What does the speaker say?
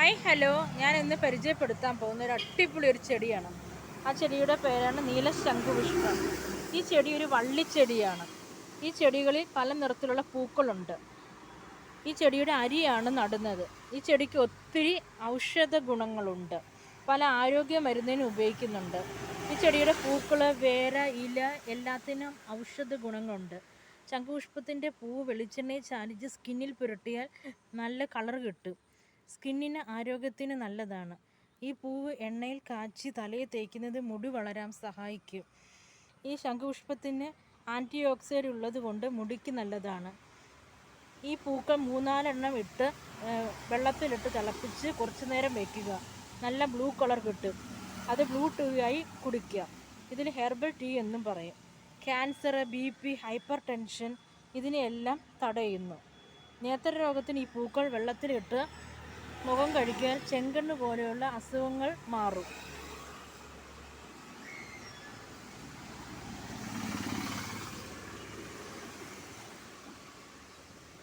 Hi hello, ഞാൻ ഇന്ന് പരിചയപ്പെടുത്താൻ പോകുന്ന ഒരു അടിപൊളി ഒരു ചെടിയാണ്. ആ ചെടിയുടെ പേരാണ് നീലശംഖുപുഷ്പം. ഈ ചെടി ഒരു വള്ളിച്ചെടിയാണ്. ഈ ചെടികളിൽ പല നിറത്തിലുള്ള പൂക്കളുണ്ട്. ഈ ചെടിയുടെ അരിയാണ് നടുന്നത്. ഈ ചെടിക്ക് ഒത്തിരി ഔഷധ ഗുണങ്ങളുണ്ട്. പല ആരോഗ്യ മരുന്നിനും ഉപയോഗിക്കുന്നുണ്ട്. ഈ ചെടിയുടെ പൂക്കൾ, വേര, ഇല എല്ലാത്തിനും ഔഷധ ഗുണങ്ങളുണ്ട്. ശംഖുപുഷ്പത്തിൻ്റെ പൂവ് വെളിച്ചെണ്ണയിൽ ചാലിച്ച് സ്കിന്നിൽ പുരട്ടിയാൽ നല്ല കളർ കിട്ടും. സ്കിന്നിന് ആരോഗ്യത്തിന് നല്ലതാണ്. ഈ പൂവ് എണ്ണയിൽ കാച്ചി തലയിൽ തേക്കുന്നത് മുടി വളരാൻ സഹായിക്കും. ഈ ശംഖുപുഷ്പത്തിന് ആൻറ്റി ഓക്സിഡൻ്റ് ഉള്ളത് കൊണ്ട് മുടിക്ക് നല്ലതാണ്. ഈ പൂക്കൾ 3-4 ഇട്ട് വെള്ളത്തിലിട്ട് തിളപ്പിച്ച് കുറച്ച് നേരം വയ്ക്കുക. നല്ല ബ്ലൂ കളർ കിട്ടും. അത് ബ്ലൂ ടീ ആയി കുടിക്കുക. ഇതിൽ ഹെർബൽ ടീ എന്നും പറയും. ക്യാൻസർ, BP, ഹൈപ്പർ ടെൻഷൻ ഇതിനെയെല്ലാം തടയുന്നു. നേത്രരോഗത്തിന് ഈ പൂക്കൾ വെള്ളത്തിലിട്ട് മുഖം കഴുകിയാൽ ചെങ്കണ്ണ് പോലെയുള്ള അസുഖങ്ങൾ മാറും.